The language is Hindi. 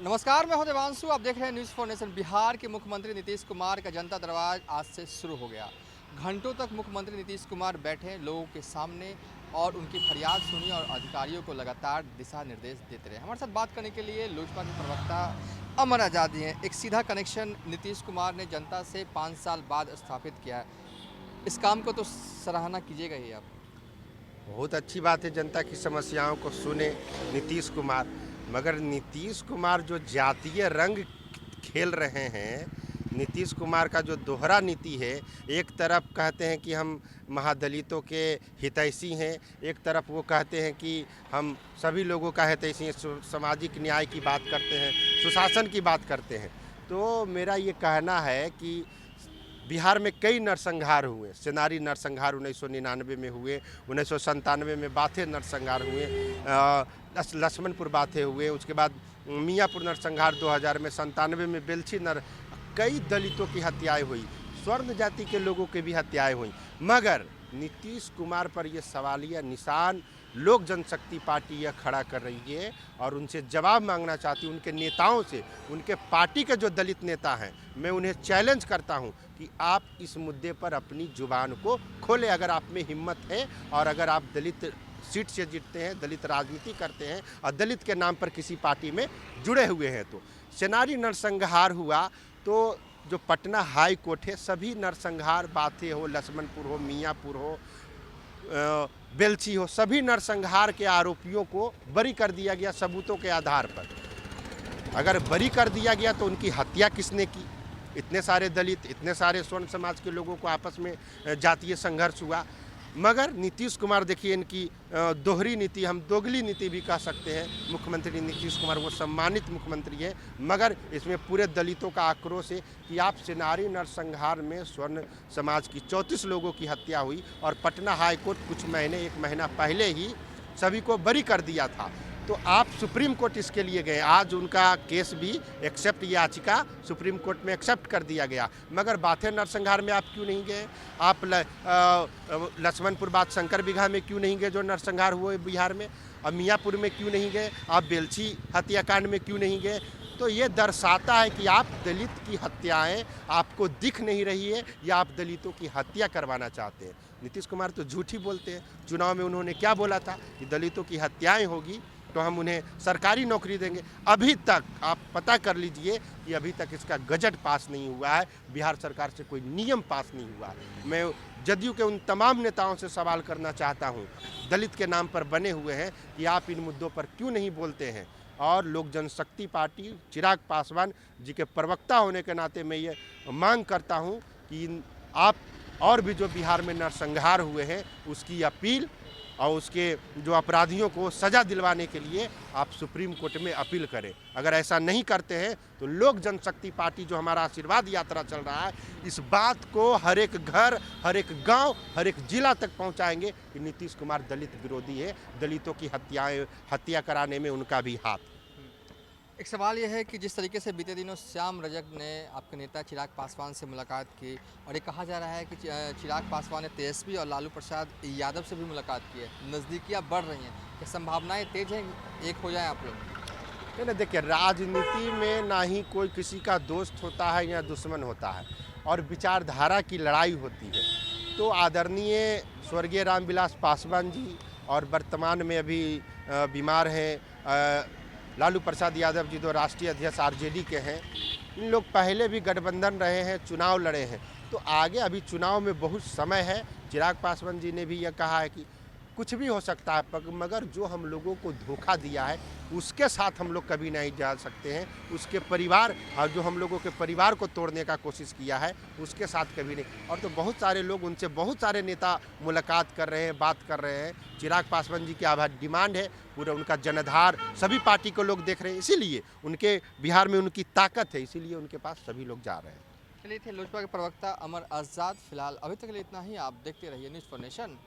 नमस्कार, मैं हूं देवांशु। आप देख रहे हैं न्यूज़ फॉर नेशन। बिहार के मुख्यमंत्री नीतीश कुमार का जनता दरबार आज से शुरू हो गया। घंटों तक मुख्यमंत्री नीतीश कुमार बैठे लोगों के सामने और उनकी फरियाद सुनी और अधिकारियों को लगातार दिशा निर्देश देते रहे। हमारे साथ बात करने के लिए लोजपा के प्रवक्ता अमर आज़ादी हैं। एक सीधा कनेक्शन नीतीश कुमार ने जनता से 5 साल बाद स्थापित किया है। इस काम को तो सराहना कीजिएगा ही आप। बहुत अच्छी बात है, जनता की समस्याओं को सुने नीतीश कुमार। मगर नीतीश कुमार जो जातीय रंग खेल रहे हैं, नीतीश कुमार का जो दोहरा नीति है, एक तरफ कहते हैं कि हम महादलितों के हितैषी हैं, एक तरफ वो कहते हैं कि हम सभी लोगों का हितैषी हैं, सामाजिक न्याय की बात करते हैं, सुशासन की बात करते हैं। तो मेरा ये कहना है कि बिहार में कई नरसंहार हुए। सेनारी नरसंहार 1999 में हुए, 1997 में बाथे नरसंहार हुए, लक्ष्मणपुर बाथे हुए, उसके बाद मियाँपुर नरसंहार 2000 में, 97 में बेलछी कई दलितों की हत्याएं हुई, स्वर्ण जाति के लोगों की भी हत्याएं हुई। मगर नीतीश कुमार पर यह सवालिया निशान लोक जनशक्ति पार्टी यह खड़ा कर रही है और उनसे जवाब मांगना चाहती हूँ, उनके नेताओं से। उनके पार्टी के जो दलित नेता हैं, मैं उन्हें चैलेंज करता हूँ कि आप इस मुद्दे पर अपनी जुबान को खोलें। अगर आप में हिम्मत है और अगर आप दलित सीट से जीतते हैं, दलित राजनीति करते हैं और दलित के नाम पर किसी पार्टी में जुड़े हुए हैं। तो सेनारी नरसंहार हुआ तो जो पटना हाई कोर्ट है, सभी नरसंहार बाथे हो, लक्ष्मणपुर हो, मियाँपुर हो, बेलछी हो, सभी नरसंहार के आरोपियों को बरी कर दिया गया सबूतों के आधार पर। अगर बरी कर दिया गया तो उनकी हत्या किसने की? इतने सारे दलित, इतने सारे स्वर्ण समाज के लोगों को आपस में जातीय संघर्ष हुआ। मगर नीतीश कुमार देखिए, इनकी दोहरी नीति, हम दोगली नीति भी कह सकते हैं। मुख्यमंत्री नीतीश कुमार वो सम्मानित मुख्यमंत्री है, मगर इसमें पूरे दलितों का आक्रोश है कि आप सेनारी नरसंहार में स्वर्ण समाज की 34 लोगों की हत्या हुई और पटना हाई कोर्ट कुछ महीने, 1 महीना पहले ही सभी को बरी कर दिया था। तो आप सुप्रीम कोर्ट इसके लिए गए, आज उनका केस भी एक्सेप्ट, याचिका सुप्रीम कोर्ट में एक्सेप्ट कर दिया गया। मगर बाथे नरसंहार में आप क्यों नहीं गए? आप लक्ष्मणपुर बात शंकर बिगहा में क्यों नहीं गए जो नरसंहार हुए बिहार में? और मियाँपुर में क्यों नहीं गए? आप बेलछी हत्याकांड में क्यों नहीं गए? तो ये दर्शाता है कि आप दलित की हत्याएं आपको दिख नहीं रही है या आप दलितों की हत्या करवाना चाहते हैं। नीतीश कुमार तो झूठ ही बोलते हैं। चुनाव में उन्होंने क्या बोला था कि दलितों की हत्याएं होगी तो हम उन्हें सरकारी नौकरी देंगे। अभी तक आप पता कर लीजिए कि अभी तक इसका गजट पास नहीं हुआ है, बिहार सरकार से कोई नियम पास नहीं हुआ है। मैं जदयू के उन तमाम नेताओं से सवाल करना चाहता हूं, दलित के नाम पर बने हुए हैं, कि आप इन मुद्दों पर क्यों नहीं बोलते हैं? और लोक जनशक्ति पार्टी चिराग पासवान जी के प्रवक्ता होने के नाते मैं ये मांग करता हूँ कि आप और भी जो बिहार में नरसंहार हुए हैं उसकी अपील और उसके जो अपराधियों को सज़ा दिलवाने के लिए आप सुप्रीम कोर्ट में अपील करें। अगर ऐसा नहीं करते हैं तो लोक जनशक्ति पार्टी जो हमारा आशीर्वाद यात्रा चल रहा है, इस बात को हर एक घर, हर एक गांव, हर एक जिला तक पहुंचाएंगे कि नीतीश कुमार दलित विरोधी है, दलितों की हत्या कराने में उनका भी हाथ। एक सवाल यह है कि जिस तरीके से बीते दिनों श्याम रजक ने आपके नेता चिराग पासवान से मुलाकात की और ये कहा जा रहा है कि चिराग पासवान ने तेजस्वी और लालू प्रसाद यादव से भी मुलाकात की है, नज़दीकियाँ बढ़ रही हैं, क्या संभावनाएं तेज हैं एक हो जाए आप लोग? नहीं, देखिए, राजनीति में ना ही कोई किसी का दोस्त होता है या दुश्मन होता है, और विचारधारा की लड़ाई होती है। तो आदरणीय स्वर्गीय रामविलास पासवान जी और वर्तमान में अभी बीमार हैं लालू प्रसाद यादव जी, जो राष्ट्रीय अध्यक्ष आरजेडी के हैं, इन लोग पहले भी गठबंधन रहे हैं, चुनाव लड़े हैं। तो आगे अभी चुनाव में बहुत समय है। चिराग पासवान जी ने भी यह कहा है कि कुछ भी हो सकता है, मगर जो हम लोगों को धोखा दिया है उसके साथ हम लोग कभी नहीं जा सकते हैं। उसके परिवार और जो हम लोगों के परिवार को तोड़ने का कोशिश किया है उसके साथ कभी नहीं। और तो बहुत सारे लोग, उनसे बहुत सारे नेता मुलाकात कर रहे हैं, बात कर रहे हैं। चिराग पासवान जी की आभार डिमांड है, पूरा उनका जनधार सभी पार्टी को लोग देख रहे हैं, इसीलिए उनके बिहार में उनकी ताकत है, इसीलिए उनके पास सभी लोग जा रहे हैं। चलिए, थे लोजपा के प्रवक्ता अमर आज़ाद। फिलहाल अभी तक के लिए इतना ही। आप देखते रहिए न्यूज़ फॉर नेशन।